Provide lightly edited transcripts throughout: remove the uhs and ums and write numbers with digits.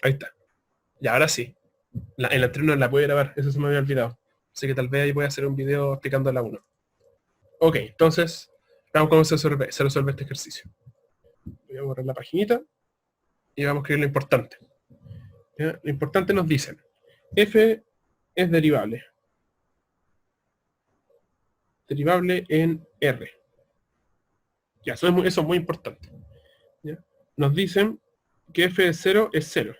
Ahí está. Y ahora sí. En la anterior no la pude grabar, eso se me había olvidado. Así que tal vez ahí voy a hacer un video explicando la 1. Ok, entonces, veamos cómo se resuelve este ejercicio. Voy a borrar la paginita y vamos a escribir lo importante. ¿Ya? Lo importante nos dicen, f es derivable. Derivable en R. Ya, eso es muy importante. ¿Ya? Nos dicen que f de 0 es 0.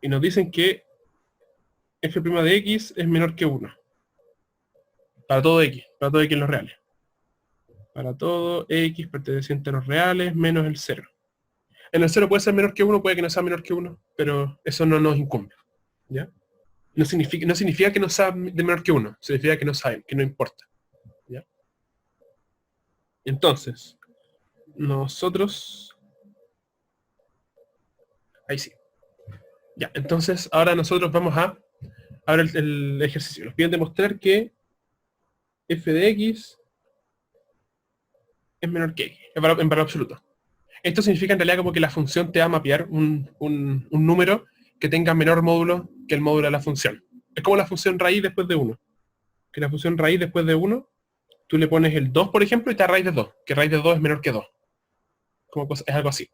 Y nos dicen que f' de x es menor que 1. Para todo x en los reales. Para todo x perteneciente a los reales menos el 0. En el 0 puede ser menor que 1, puede que no sea menor que 1, pero eso no nos incumbe. ¿Ya? No significa que no sea de menor que 1, significa que no saben, que no importa. ¿Ya? Entonces, nosotros... Ahí sí. Ya, entonces ahora nosotros vamos a... Ahora el ejercicio. Nos piden demostrar que f de x es menor que x, en valor absoluto. Esto significa en realidad como que la función te va a mapear un número que tenga menor módulo que el módulo de la función. Es como la función raíz después de 1. Que la función raíz después de 1, tú le pones el 2, por ejemplo, y te da raíz de 2. Que raíz de 2 es menor que 2. Es algo así.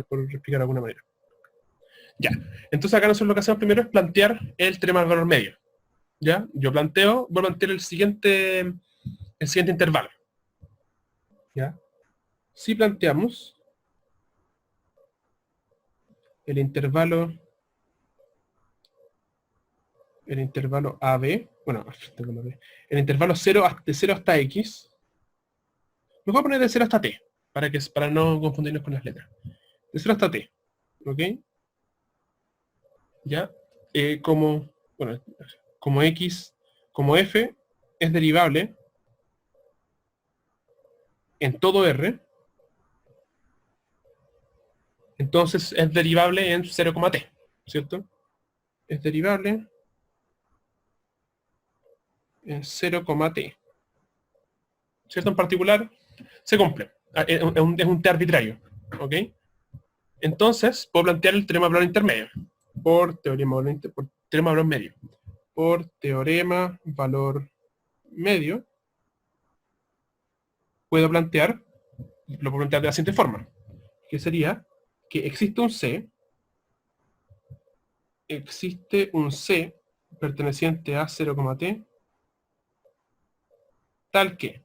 Por explicar de alguna manera. Ya. Entonces acá nosotros lo que hacemos primero es plantear el teorema del valor medio. ¿Ya? Voy a plantear el siguiente intervalo. ¿Ya? Si planteamos el intervalo AB, bueno, el intervalo 0 de 0 hasta X, lo voy a poner de 0 hasta T, para no confundirnos con las letras. De 0 hasta T, ¿ok? ¿Ya? Como X, como F es derivable en todo R, entonces es derivable en 0,T, ¿cierto? Es derivable en 0,T. ¿Cierto? En particular, se cumple. Es un T arbitrario, ¿ok? Entonces, puedo plantear el teorema de valor intermedio por teorema valor medio. Por teorema valor medio, lo puedo plantear de la siguiente forma, que sería que existe un C perteneciente a 0,t, tal que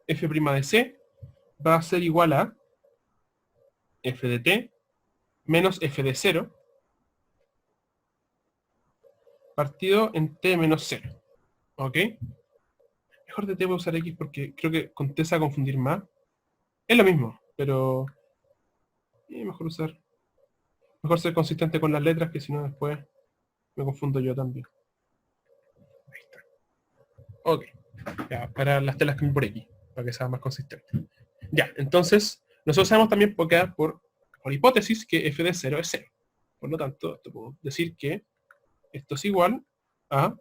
f' de C va a ser igual a f de t menos f de 0 partido en t menos 0. ¿Ok? Mejor de t voy a usar x porque creo que con t se va a confundir más. Es lo mismo, pero mejor ser consistente con las letras, que si no después me confundo yo también. Ahí está. Ok. Ya, para las telas que por x, para que sea más consistente. Ya, entonces, nosotros sabemos también por hipótesis que f de 0 es 0. Por lo tanto, puedo decir que esto es igual a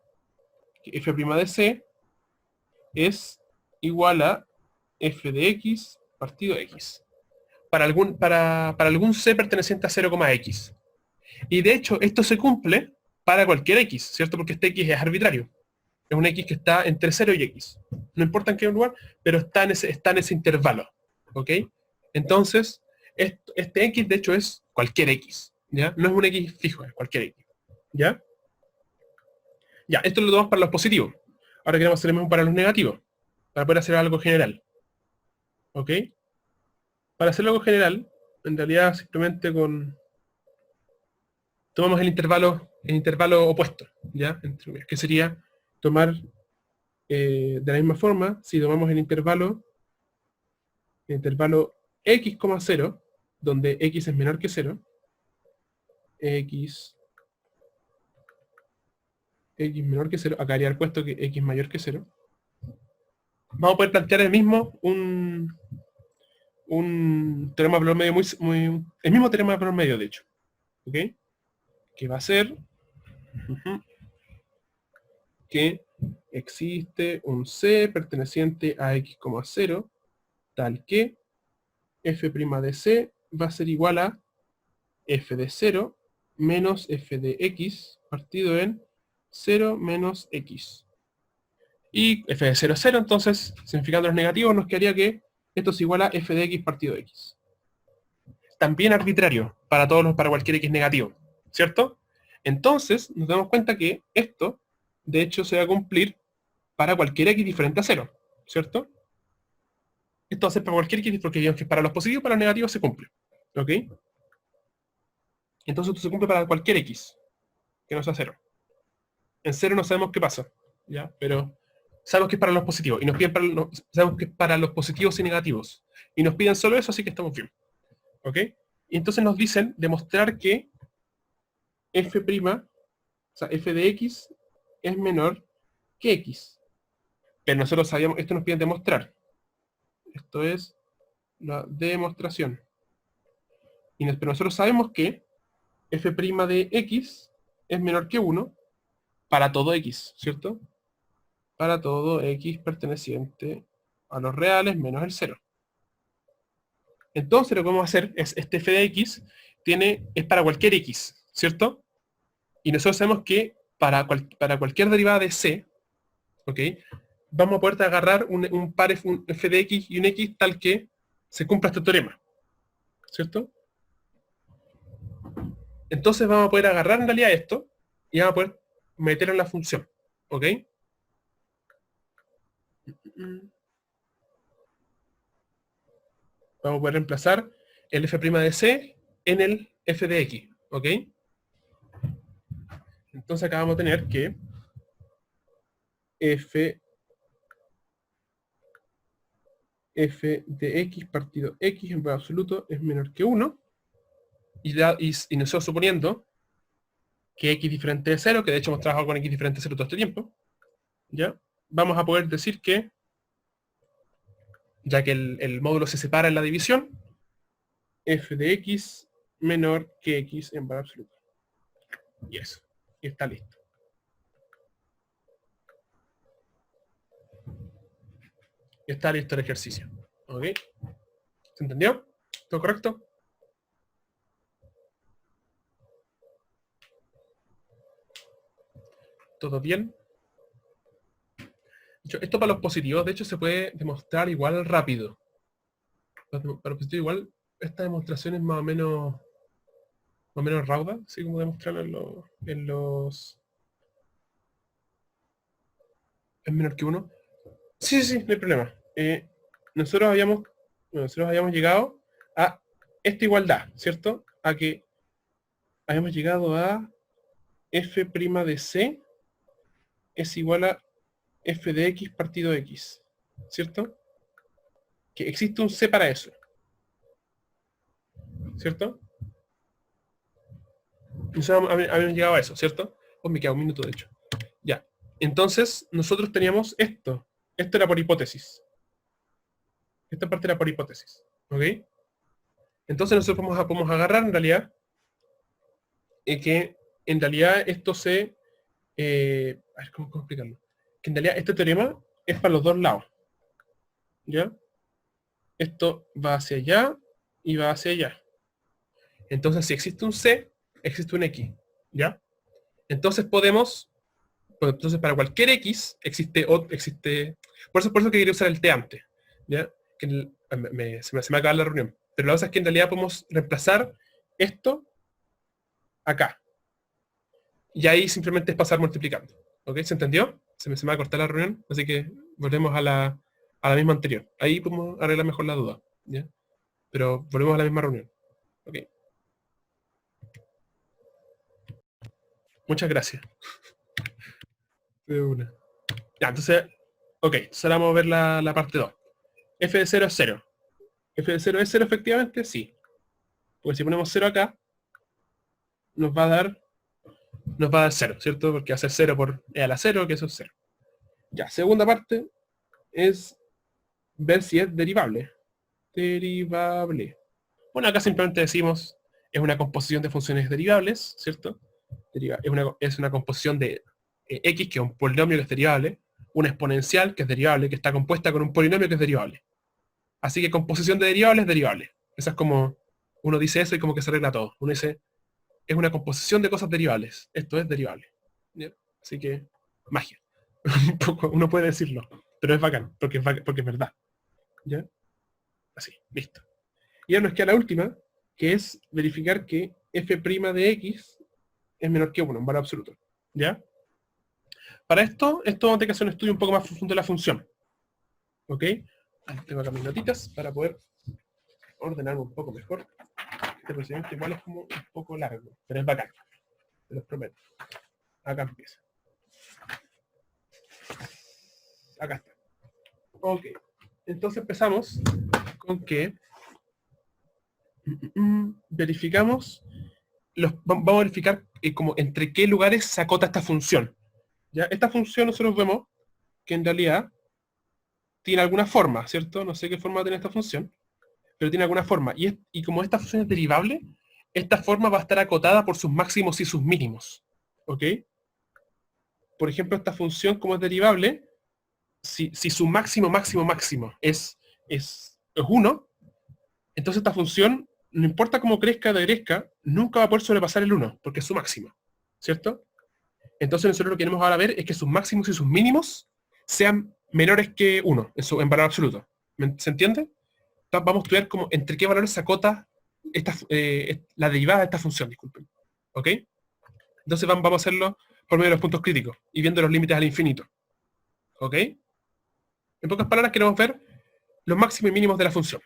que f' de c es igual a f de x partido x. Para algún c perteneciente a 0,x. Y de hecho, esto se cumple para cualquier x, ¿cierto? Porque este x es arbitrario. Es un x que está entre 0 y x. No importa en qué lugar, pero está en ese intervalo. ¿Ok? Entonces, este x de hecho es cualquier x. ¿Ya? No es un x fijo, es cualquier x. ¿Ya? Ya, esto lo tomamos para los positivos. Ahora queremos hacer lo mismo para los negativos. Para poder hacer algo general. ¿Ok? Para hacer algo general, en realidad simplemente tomamos el intervalo opuesto, ¿ya? Que sería tomar de la misma forma, si tomamos el intervalo x, 0, donde x es menor que 0, x menor que 0, acá haría el puesto que x mayor que 0, vamos a poder plantear el mismo un teorema de valor medio el mismo teorema de valor medio, de hecho, ¿ok? Que va a ser que existe un C perteneciente a x, 0, tal que f' de C va a ser igual a f de 0 menos f de x partido en 0 menos x. Y f de 0 es 0, entonces, significando los negativos, nos quedaría que esto es igual a f de x partido de x. También arbitrario para cualquier x negativo, ¿cierto? Entonces, nos damos cuenta que esto, de hecho, se va a cumplir para cualquier x diferente a 0, ¿cierto? Esto va a ser para cualquier x, porque para los positivos y para los negativos se cumple, ¿ok? Entonces esto se cumple para cualquier x, que no sea 0. En 0 no sabemos qué pasa, ¿ya? Pero sabemos que es para los positivos, y nos piden sabemos que es para los positivos y negativos. Y nos piden solo eso, así que estamos bien, ¿ok? Y entonces nos dicen demostrar que f', o sea, f de x es menor que x. Pero nosotros sabíamos, esto nos piden demostrar. Esto es la demostración. Pero nosotros sabemos que f' de x es menor que 1 para todo x, ¿cierto? Para todo x perteneciente a los reales menos el 0. Entonces lo que vamos a hacer es, este f de x es para cualquier x, ¿cierto? Y nosotros sabemos que para cualquier derivada de c, ¿ok? Vamos a poder agarrar un par f de x y un x tal que se cumpla este teorema, ¿cierto? Entonces vamos a poder agarrar en realidad esto y vamos a poder meterlo en la función, ¿ok? Vamos a poder reemplazar el f' de c en el f de x, ¿ok? Entonces acá vamos a tener que f de x partido x en valor absoluto es menor que 1, y nosotros suponiendo que x diferente de 0, que de hecho hemos trabajado con x diferente de 0 todo este tiempo, ¿ya? Vamos a poder decir que, ya que el módulo se separa en la división, f de x menor que x en valor absoluto. Y eso. Y está listo. Y está listo el ejercicio. ¿Ok? ¿Se entendió? ¿Todo correcto? ¿Todo bien? Esto para los positivos, de hecho, se puede demostrar igual rápido. Para los positivos igual, esta demostración es más o menos rauda, así como demostrarlo en los... ¿Es menor que 1? Sí, sí, sí, no hay problema. Nosotros habíamos llegado a esta igualdad, ¿cierto? A que habíamos llegado a f' de c es igual a f de x partido x, ¿cierto? Que existe un c para eso, ¿cierto? Nosotros habíamos llegado a eso, ¿cierto? Oh, me queda un minuto, de hecho. Ya. Entonces, nosotros teníamos esto. Esto era por hipótesis. Esta parte era por hipótesis. ¿Ok? Entonces nosotros podemos agarrar en realidad que en realidad esto se... a ver, ¿cómo explicarlo? Que en realidad este teorema es para los dos lados. ¿Ya? Esto va hacia allá y va hacia allá. Entonces, si existe un C, existe un X. ¿Ya? Entonces entonces para cualquier X existe... Por eso que quería usar el T antes. ¿Ya? Que se me acaba la reunión. Pero la cosa es que en realidad podemos reemplazar esto acá. Y ahí simplemente es pasar multiplicando. ¿Ok? ¿Se entendió? Se me va a cortar la reunión, así que volvemos a la misma anterior. Ahí podemos arreglar mejor la duda. ¿Ya? Pero volvemos a la misma reunión. ¿Ok? Muchas gracias. De una. Ya, entonces, ok, entonces ahora vamos a ver la parte 2. F de 0 es 0. ¿F de 0 es 0 efectivamente? Sí. Porque si ponemos 0 acá, nos va a dar 0, ¿cierto? Porque va a ser 0 por e a la 0, que eso es 0. Ya, segunda parte es ver si es derivable. Derivable. Bueno, acá simplemente decimos, es una composición de funciones derivables, ¿cierto? Es una composición de x, que es un polinomio que es derivable, una exponencial, que es derivable, que está compuesta con un polinomio que es derivable. Así que composición de derivables es derivable. Esa es como Uno dice eso y como que se arregla todo. Uno dice, es una composición de cosas derivables. Esto es derivable. ¿Ya? Así que, magia. Un poco, uno puede decirlo, pero es bacán, porque es verdad. ¿Ya? Así, listo. Y ahora nos queda la última, que es verificar que f' de x es menor que 1, en valor absoluto. ¿Ya? Para esto vamos a tener que hacer un estudio un poco más profundo de la función. ¿Ok? Tengo acá mis notitas para poder ordenarme un poco mejor. Este procedimiento igual es como un poco largo, pero es bacán. Te los prometo. Acá empieza. Acá está. Ok. Entonces empezamos con que verificamos, vamos a verificar como entre qué lugares se acota esta función. ¿Ya? Esta función nosotros vemos que en realidad tiene alguna forma, ¿cierto? No sé qué forma tiene esta función, pero tiene alguna forma. Y como esta función es derivable, esta forma va a estar acotada por sus máximos y sus mínimos. ¿Ok? Por ejemplo, esta función, como es derivable, si su máximo es 1, entonces esta función, no importa cómo crezca o decrezca, nunca va a poder sobrepasar el 1, porque es su máximo. ¿Cierto? Entonces nosotros lo que queremos ahora ver es que sus máximos y sus mínimos sean menores que 1 en valor absoluto. ¿Se entiende? Entonces vamos a estudiar como entre qué valores se acota la derivada de esta función, disculpen. ¿Ok? Entonces vamos a hacerlo por medio de los puntos críticos y viendo los límites al infinito. ¿Ok? En pocas palabras queremos ver los máximos y mínimos de la función.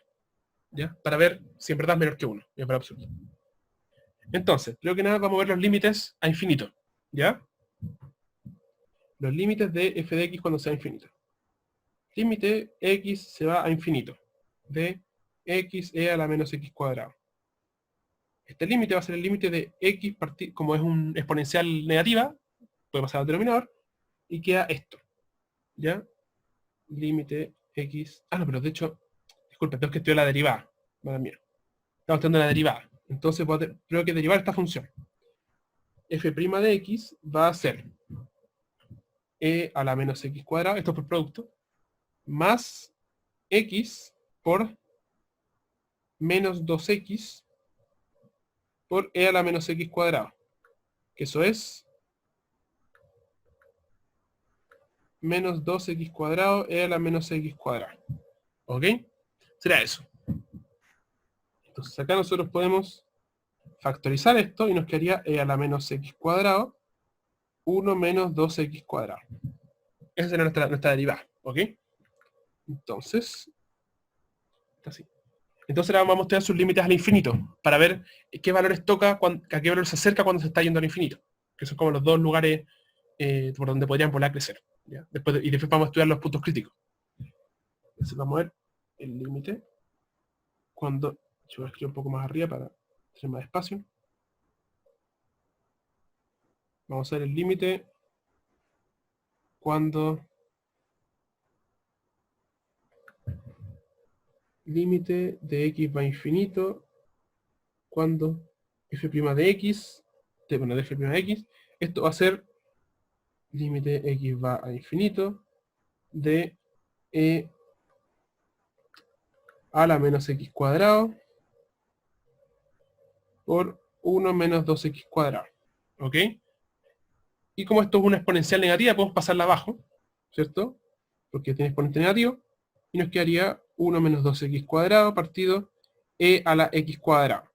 ¿Ya? Para ver si en verdad es menor que 1, en valor absoluto. Entonces, primero que nada vamos a ver los límites a infinito. ¿Ya? Los límites de f de x cuando sea infinito. Límite x se va a infinito. De x e a la menos x cuadrado. Este límite va a ser el límite de x, como es un exponencial negativa, puede pasar al denominador, y queda esto. ¿Ya? Límite x... Ah, no, pero de hecho, disculpe, tengo que estudiar la derivada. Madre mía. Estamos estudiando la derivada. Entonces tengo que derivar esta función. F' de x va a ser e a la menos x cuadrado, esto es por producto, más x por menos 2x por e a la menos x cuadrado. Que eso es menos 2x cuadrado e a la menos x cuadrado. ¿Ok? Será eso. Entonces acá nosotros podemos factorizar esto y nos quedaría e a la menos x cuadrado 1 menos 2x cuadrado. Esa será nuestra derivada. ¿Ok? Entonces, está así. Entonces ahora vamos a estudiar sus límites al infinito para ver qué valores toca, a qué valor se acerca cuando se está yendo al infinito. Que son como los dos lugares por donde podrían volar a crecer. ¿Ya? Y después vamos a estudiar los puntos críticos. Entonces vamos a ver el límite cuando... Yo voy a escribir un poco más arriba para tener más espacio. Vamos a ver el límite cuando... Límite de x va a infinito cuando f' de x, bueno, de f' de x, esto va a ser límite x va a infinito de e a la menos x cuadrado por 1 menos 2x cuadrado. ¿Ok? Y como esto es una exponencial negativa, podemos pasarla abajo, ¿cierto? Porque tiene exponente negativo, y nos quedaría 1 menos 2x cuadrado partido e a la x cuadrado.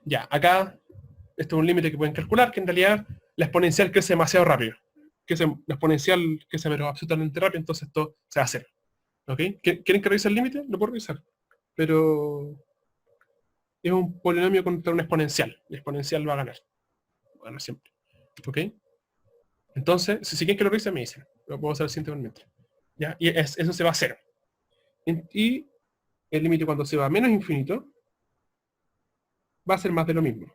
Ya, acá, esto es un límite que pueden calcular, que en realidad la exponencial crece demasiado rápido. La exponencial crece pero absolutamente rápido, entonces esto se va a hacer. ¿Ok? ¿Quieren que revise el límite? Lo puedo revisar. Pero es un polinomio contra un exponencial. El exponencial va a ganar. Bueno, siempre. ¿Ok? Entonces, si quieren que lo revise, me dicen. Lo puedo hacer simplemente. ¿Ya? Y eso se va a 0. Y el límite cuando se va a menos infinito va a ser más de lo mismo.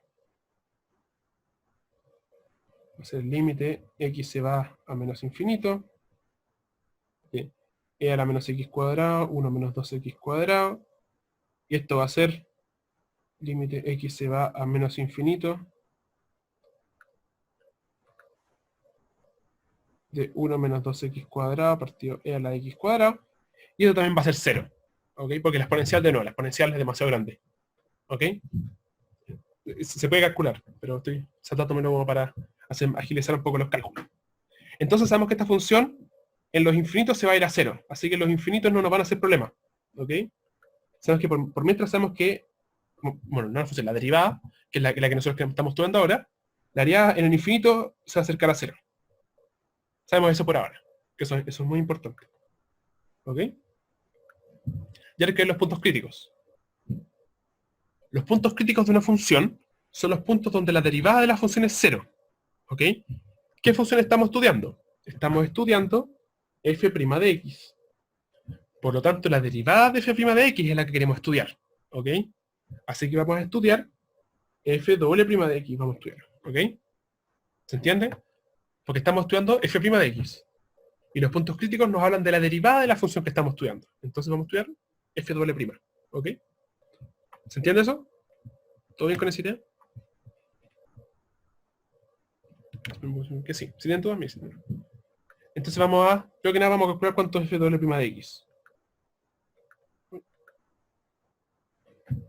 Va a ser el límite x se va a menos infinito. Bien. E a la menos x cuadrado, 1 menos 2x cuadrado. Y esto va a ser límite x se va a menos infinito de 1 menos 2x cuadrado partido e a la x cuadrado. Y esto también va a ser 0. ¿Ok? Porque la exponencial de nuevo, la exponencial es demasiado grande. ¿Ok? Se puede calcular, pero estoy saltándomelo como para agilizar un poco los cálculos. Entonces sabemos que esta función en los infinitos se va a ir a 0, así que los infinitos no nos van a hacer problema, ¿ok? Sabemos que por mientras sabemos que, bueno, no la función, la derivada, que es la que nosotros estamos estudiando ahora, la derivada en el infinito se va a acercar a 0. Sabemos eso por ahora, que eso es muy importante, ¿ok? Y ahora que hay los puntos críticos. Los puntos críticos de una función son los puntos donde la derivada de la función es 0, ¿ok? ¿Qué función estamos estudiando? Estamos estudiando f' de x. Por lo tanto, la derivada de f' de x es la que queremos estudiar, ¿ok? Así que vamos a estudiar f' de x, vamos a estudiar, ¿ok? ¿Se entiende? Porque estamos estudiando f' de x. Y los puntos críticos nos hablan de la derivada de la función que estamos estudiando. Entonces vamos a estudiar f', ¿ok? ¿Se entiende eso? ¿Todo bien con esa idea? Que sí. ¿Se entienden todos mis? Entonces vamos a, creo que nada, vamos a calcular cuánto es f' de x.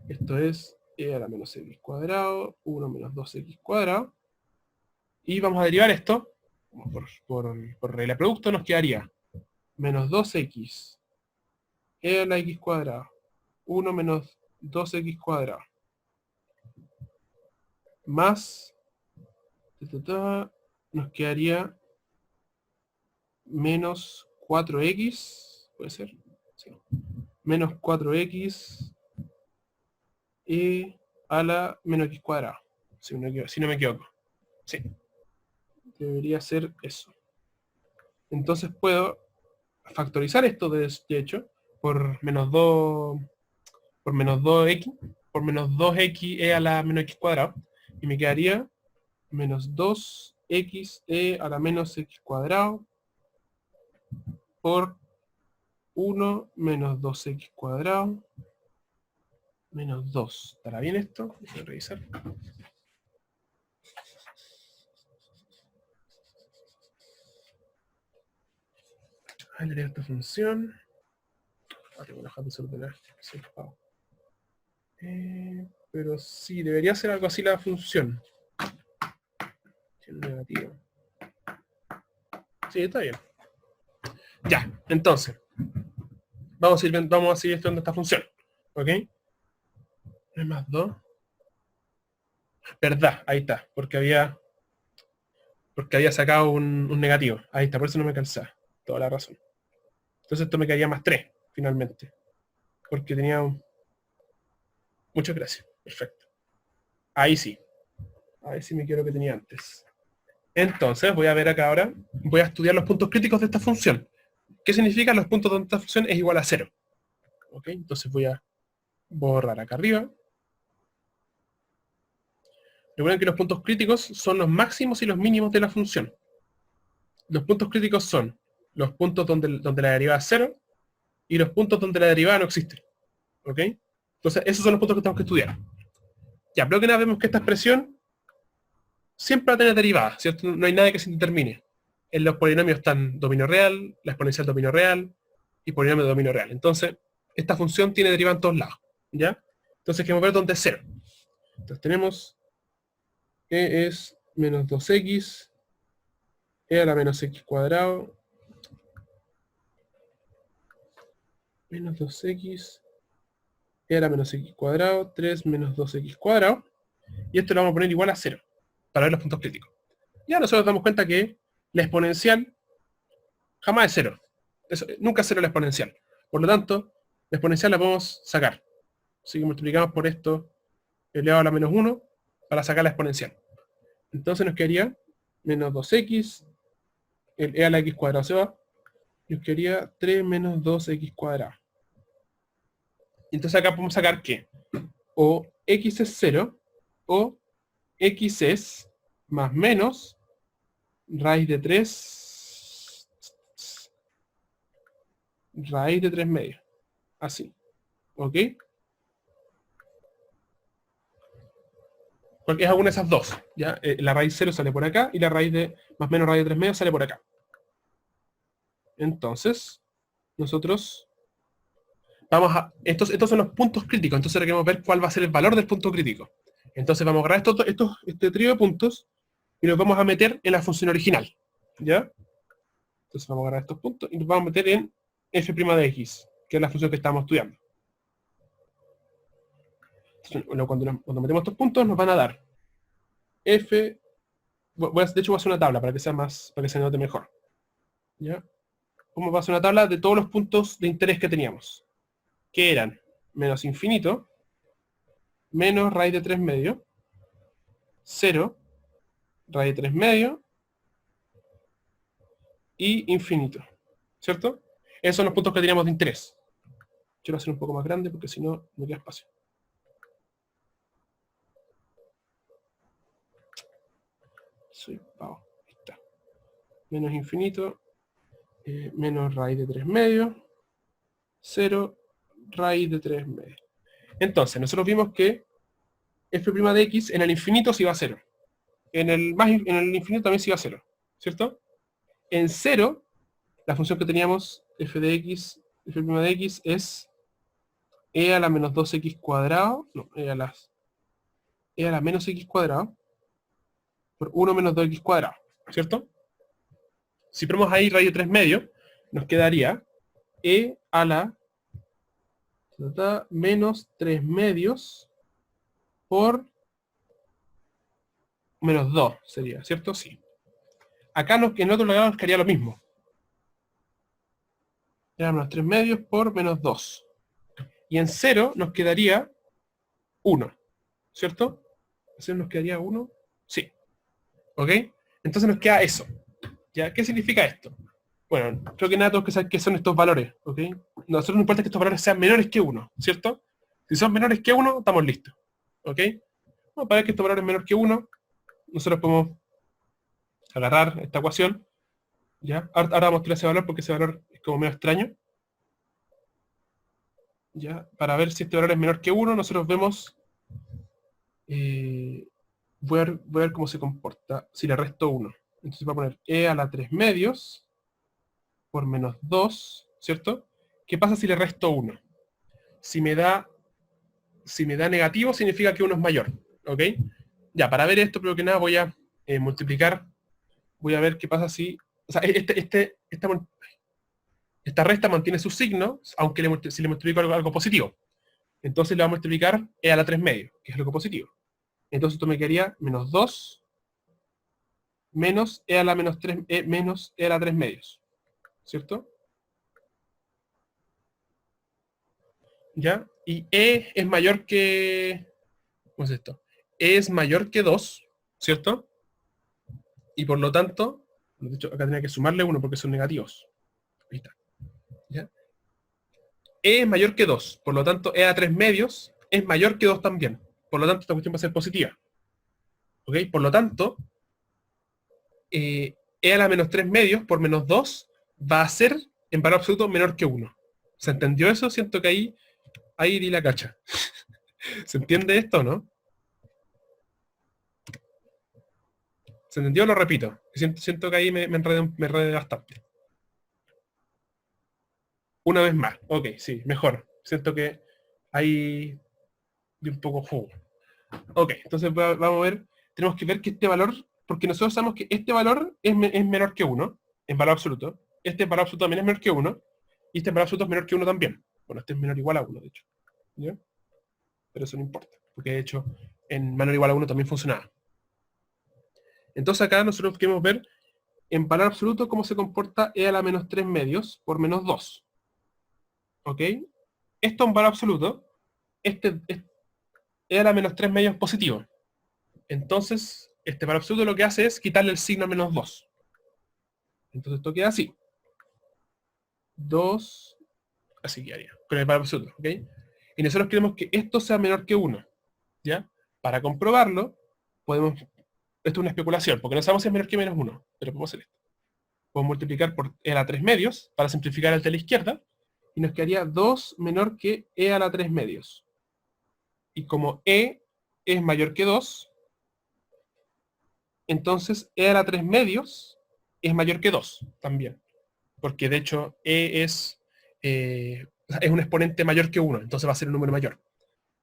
Esto es e a la menos x cuadrado, 1 menos 2x cuadrado. Y vamos a derivar esto, por regla de producto, nos quedaría menos 2x e a la x cuadrado, 1 menos 2x cuadrado, más, nos quedaría menos 4x, puede ser, sí, menos 4x e a la menos x cuadrado, si no me equivoco. Sí, debería ser eso. Entonces puedo factorizar esto de hecho por menos 2 por menos 2x por menos 2x e a la menos x cuadrado y me quedaría menos 2x e a la menos x cuadrado por 1 menos 2x cuadrado menos 2. ¿Estará bien esto? Voy a revisar. A ver esta función. Tengo que dejar de desordenar. Pero sí, debería ser algo así la función. Negativo. Sí, está bien. Ya, entonces. Vamos a seguir estudiando esta función. ¿Ok? 3 más 2. Verdad, ahí está. Porque había sacado un negativo. Ahí está, por eso no me calzaba. Toda la razón. Entonces esto me quedaría más 3, finalmente. Porque tenía Muchas gracias. Perfecto. Ahí sí. Ahí sí me quiero que tenía antes. Entonces, voy a ver acá ahora. Voy a estudiar los puntos críticos de esta función. ¿Qué significan los puntos donde esta función es igual a 0? ¿Ok? Entonces voy a borrar acá arriba. Recuerden que los puntos críticos son los máximos y los mínimos de la función. Los puntos críticos son los puntos donde la derivada es 0 y los puntos donde la derivada no existe. ¿Ok? Entonces, esos son los puntos que tenemos que estudiar. Ya, pero que nada, vemos que esta expresión siempre va a tener derivada, ¿cierto? No hay nada que se determine. En los polinomios están dominio real, la exponencial dominio real y polinomio de dominio real. Entonces, esta función tiene derivada en todos lados, ¿ya? Entonces, queremos ver dónde es 0. Entonces, tenemos e es menos 2x e a la menos x cuadrado menos 2x e a la menos x cuadrado, 3 menos 2x cuadrado, y esto lo vamos a poner igual a 0, para ver los puntos críticos. Ya nosotros damos cuenta que la exponencial jamás es 0. Nunca es 0 la exponencial. Por lo tanto, la exponencial la podemos sacar. Así que multiplicamos por esto elevado a la menos 1 para sacar la exponencial. Entonces nos quedaría menos 2x, el e a la x cuadrado se va, nos quedaría 3 menos 2x cuadrado. Entonces acá podemos sacar que o x es 0 o x es más menos raíz de 3 medios. Así. ¿Ok? Porque es alguna de esas dos. ¿Ya? La raíz 0 sale por acá y la raíz de más menos raíz de 3 medios sale por acá. Entonces, nosotros vamos a... Estos son los puntos críticos. Entonces ahora queremos ver cuál va a ser el valor del punto crítico. Entonces vamos a agarrar este trío de puntos y los vamos a meter en la función original. ¿Ya? Entonces vamos a agarrar estos puntos y los vamos a meter en f' de x, que es la función que estamos estudiando. Entonces, cuando metemos estos puntos nos van a dar f, de hecho voy a hacer una tabla para que se note mejor. ¿Ya? Vamos a hacer una tabla de todos los puntos de interés que teníamos, que eran menos infinito, menos raíz de 3 medios, 0, raíz de 3 medios, y infinito, ¿cierto? Esos son los puntos que teníamos de interés. Quiero hacer un poco más grande porque si no, no queda espacio. Soy pavo. Ahí está. Menos infinito, menos raíz de 3 medios, 0, raíz de 3 medios. Entonces, nosotros vimos que f' de x en el infinito se iba a 0. En el infinito también se iba a 0, ¿cierto? En 0, la función que teníamos f' de x es e a la menos 2x cuadrado, no, e a la menos x cuadrado por 1 menos 2x cuadrado, ¿cierto? Si ponemos ahí raíz de 3 medios, nos quedaría e a la menos 3 medios por menos 2 sería, ¿cierto? Sí. Acá en otro lado nos quedaría lo mismo. Era menos 3 medios por menos 2. Y en 0 nos quedaría 1, ¿cierto? ¿En 0 nos quedaría 1? Sí. ¿Ok? Entonces nos queda eso. ¿Ya? ¿Qué significa esto? Bueno, creo que nada tenemos que saber qué son estos valores, ¿ok? Nosotros no importa que estos valores sean menores que 1, ¿cierto? Si son menores que 1, estamos listos, ¿ok? Bueno, para ver que estos valores menores que 1, nosotros podemos agarrar esta ecuación, ¿ya? Ahora vamos a mostrar ese valor porque ese valor es como medio extraño. ¿Ya? Para ver si este valor es menor que 1, nosotros vemos... voy a ver cómo se comporta si le resto 1. Entonces voy a poner e a la 3 medios por menos 2, ¿cierto? ¿Qué pasa si le resto 1? Si me da negativo, significa que 1 es mayor, ¿ok? Ya, para ver esto, primero que nada voy a multiplicar, voy a ver qué pasa si... O sea, esta resta mantiene su signo, aunque si le multiplico algo positivo. Entonces le vamos a multiplicar e a la 3 medios, que es algo positivo. Entonces esto me quedaría menos 2 menos e a la menos 3, menos e a la 3 medios. ¿Cierto? ¿Ya? Y e es mayor que... ¿Cómo es esto? E es mayor que 2, ¿cierto? Y por lo tanto, de hecho acá tenía que sumarle 1 porque son negativos. Ahí está. ¿Ya? E es mayor que 2, por lo tanto e a 3 medios es mayor que 2 también. Por lo tanto, esta cuestión va a ser positiva. ¿Ok? Por lo tanto, e a la menos 3 medios por menos 2 va a ser en valor absoluto menor que 1. ¿Se entendió eso? Siento que ahí di la cacha. ¿Se entiende esto o no? ¿Se entendió? Lo repito. Siento que ahí me enredé bastante. Una vez más. Ok, sí, mejor. Siento que ahí di un poco jugo. Ok, entonces vamos a ver. Tenemos que ver que este valor, porque nosotros sabemos que este valor es menor que 1, en valor absoluto. Este valor absoluto también es menor que 1. Y este valor absoluto es menor que 1 también. Bueno, este es menor o igual a 1, de hecho. ¿Ya? Pero eso no importa, porque de hecho en menor o igual a 1 también funcionaba. Entonces acá nosotros queremos ver en valor absoluto cómo se comporta e a la menos 3 medios por menos 2. ¿Ok? Esto en valor absoluto, e a la menos 3 medios positivo. Entonces, este valor absoluto lo que hace es quitarle el signo menos 2. Entonces esto queda así. 2, así quedaría, con el valor absoluto, ¿ok? Y nosotros queremos que esto sea menor que 1, ¿ya? Para comprobarlo, podemos... Esto es una especulación, porque no sabemos si es menor que menos 1, pero podemos hacer esto. Podemos multiplicar por e a la 3 medios, para simplificar el de la izquierda, y nos quedaría 2 menor que e a la 3 medios. Y como e es mayor que 2, entonces e a la 3 medios es mayor que 2 también. Porque de hecho e es un exponente mayor que 1, entonces va a ser un número mayor.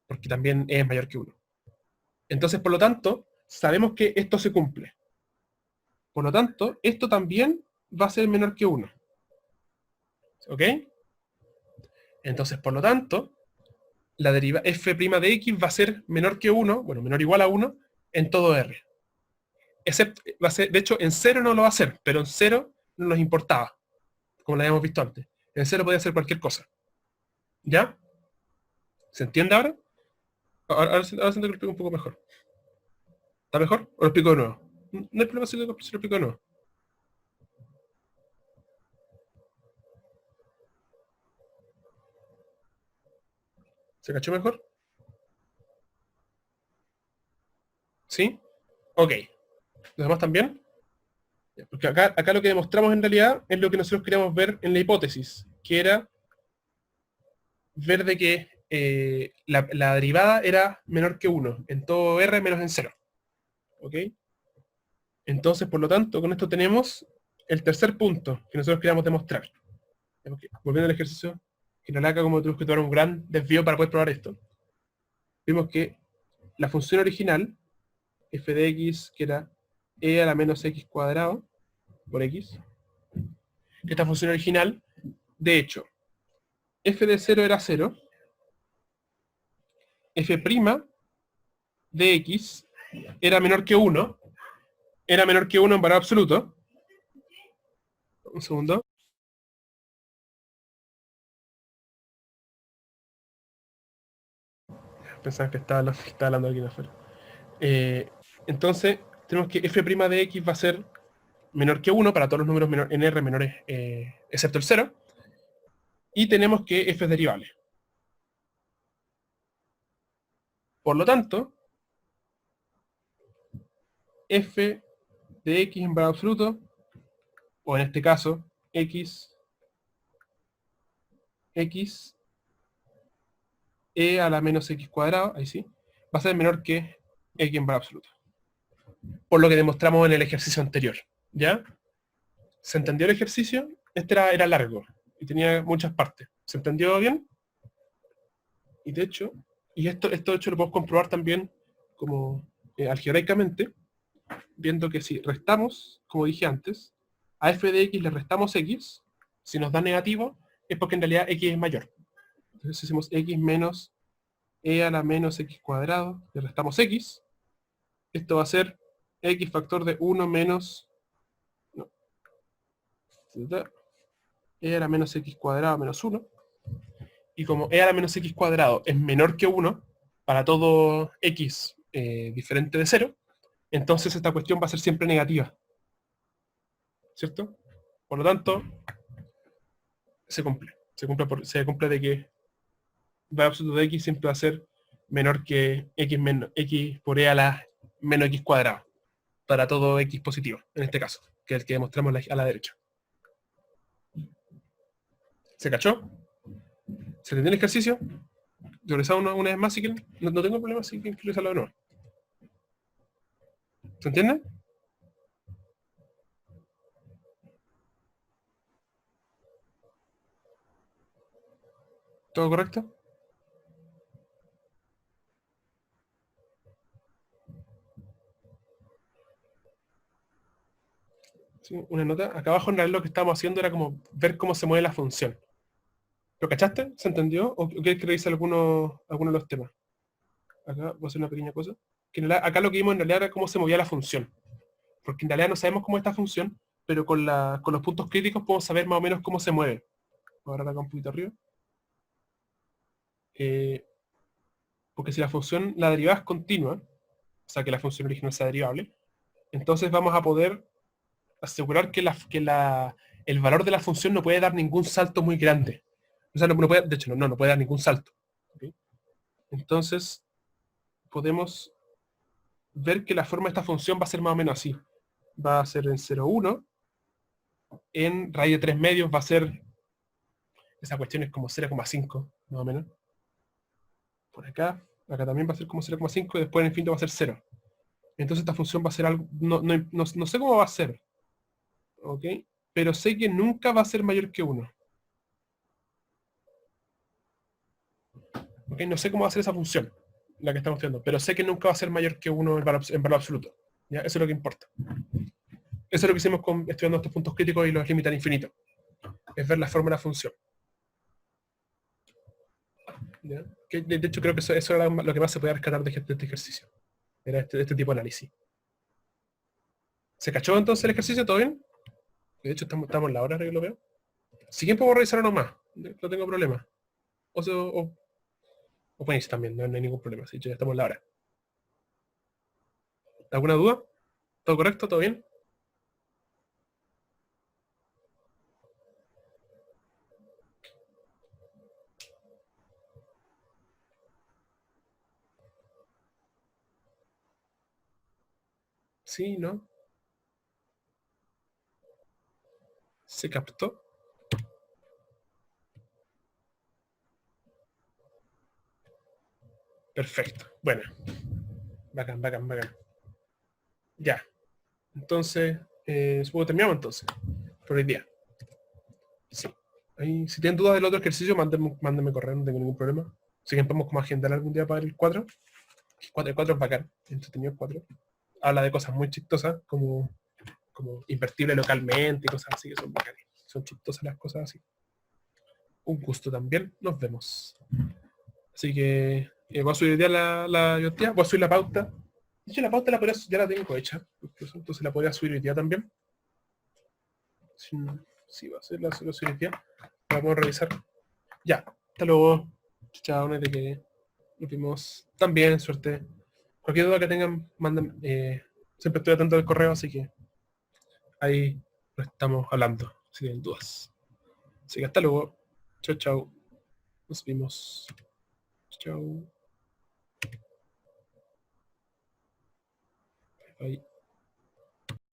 Porque también e es mayor que 1. Entonces, por lo tanto, sabemos que esto se cumple. Por lo tanto, esto también va a ser menor que 1. ¿Ok? Entonces, por lo tanto, la deriva f' de x va a ser menor que 1, bueno, menor o igual a 1, en todo R. Excepto, va a ser, de hecho, en 0 no lo va a hacer, pero en 0 no nos importaba, como lo habíamos visto antes. En 0 podía hacer cualquier cosa. ¿Ya? ¿Se entiende ahora? Ahora siento que lo explico un poco mejor. ¿Está mejor? ¿O lo explico de nuevo? No hay problema si lo explico de nuevo. ¿Se cachó mejor? ¿Sí? Ok. ¿Los demás también? Porque acá lo que demostramos en realidad es lo que nosotros queríamos ver en la hipótesis, que era ver de que la derivada era menor que 1 en todo R menos en 0. ¿Ok? Entonces, por lo tanto, con esto tenemos el tercer punto que nosotros queríamos demostrar. Volviendo al ejercicio, que en realidad acá como tuvimos que tomar un gran desvío para poder probar esto, vimos que la función original, f de x, que era e a la menos x cuadrado por x, esta función original, de hecho, f de 0 era 0, f' de x era menor que 1, era menor que 1 en valor absoluto. Un segundo. Pensaba que estaba hablando aquí de afuera. Entonces, tenemos que f' de x va a ser menor que 1 para todos los números en R menores, excepto el 0. Y tenemos que f es derivable. Por lo tanto, f de x en valor absoluto, o en este caso, x e a la menos x cuadrado, ahí sí, va a ser menor que x en valor absoluto. Por lo que demostramos en el ejercicio anterior. ¿Ya? ¿Se entendió el ejercicio? Este era largo y tenía muchas partes. ¿Se entendió bien? Y de hecho, esto de hecho lo podemos comprobar también como algebraicamente, viendo que si restamos, como dije antes, a f de x le restamos x, si nos da negativo, es porque en realidad x es mayor. Entonces hacemos x menos e a la menos x cuadrado, le restamos x, esto va a ser x factor de 1 menos, no, e a la menos x cuadrado menos 1, y como e a la menos x cuadrado es menor que 1, para todo x diferente de 0, entonces esta cuestión va a ser siempre negativa. ¿Cierto? Por lo tanto, se cumple. Se cumple de que valor absoluto de x siempre va a ser menor que x por e a la menos x cuadrado, para todo x positivo, en este caso, que es el que demostramos a la derecha. ¿Se cachó? ¿Se entendió el ejercicio? Realizado una vez más si quieren. No tengo problema si quieren realizarlo de nuevo. ¿Se entiende? ¿Todo correcto? ¿Sí? Una nota. Acá abajo en realidad lo que estábamos haciendo era como ver cómo se mueve la función. ¿Lo cachaste? ¿Se entendió? ¿O quieres que revise alguno de los temas? Acá voy a hacer una pequeña cosa. Que acá lo que vimos en realidad era cómo se movía la función. Porque en realidad no sabemos cómo es esta función, pero con los puntos críticos podemos saber más o menos cómo se mueve. Voy a agarrar acá un poquito arriba. Porque si la función, la derivada es continua, o sea que la función original sea derivable, entonces vamos a poder asegurar que el valor de la función no puede dar ningún salto muy grande. O sea, no puede, de hecho, no puede dar ningún salto. ¿Okay? Entonces, podemos ver que la forma de esta función va a ser más o menos así. Va a ser en 0,1. En raíz de 3 medios va a ser, esa cuestión es como 0,5, más o menos. Por acá también va a ser como 0,5 y después en infinito va a ser 0. Entonces esta función va a ser algo, no sé cómo va a ser, ¿ok? Pero sé que nunca va a ser mayor que 1. ¿Ok? No sé cómo va a ser esa función. la que estamos estudiando, pero sé que nunca va a ser mayor que 1 en valor absoluto. ¿Ya? Eso es lo que importa. Eso es lo que hicimos estudiando estos puntos críticos y los límites al infinito. Es ver la forma de la función. ¿Ya? Que, de hecho, creo que eso era lo que más se podía rescatar de este ejercicio. Era este tipo de análisis. ¿Se cachó entonces el ejercicio? ¿Todo bien? De hecho, estamos en la hora, ahora que lo veo. Si quieren puedo revisar uno más. No tengo problema. O ponéis también, no hay ningún problema. Sí, ya estamos en la hora. ¿Alguna duda? ¿Todo correcto? ¿Todo bien? Sí, ¿no? ¿Se captó? Perfecto. Bueno. Bacán, bacán, bacán. Ya. Entonces, supongo que terminamos entonces. Por hoy día. Sí. Ahí, si tienen dudas del otro ejercicio, mándenme correo, no tengo ningún problema. Si que podemos como agendar algún día para ver el 4. El 4 es bacán. Entretenido el 4. Habla de cosas muy chistosas, como invertible localmente y cosas así, que son bacanas. Son chistosas las cosas así. Un gusto también. Nos vemos. Así que voy a subir ya la biografía, voy a subir la pauta. De hecho, la pauta ya la tengo hecha, incluso, entonces la podría subir hoy día también. Sí, sí, va a ser la subir hoy día. La vamos a revisar. Ya, hasta luego. Chao, no hay de que nos vimos también, suerte. Cualquier duda que tengan, manden. Siempre estoy atento al correo, así que ahí lo estamos hablando, si tienen dudas. Así que hasta luego. Chao, chao. Nos vimos. Chao. Bye.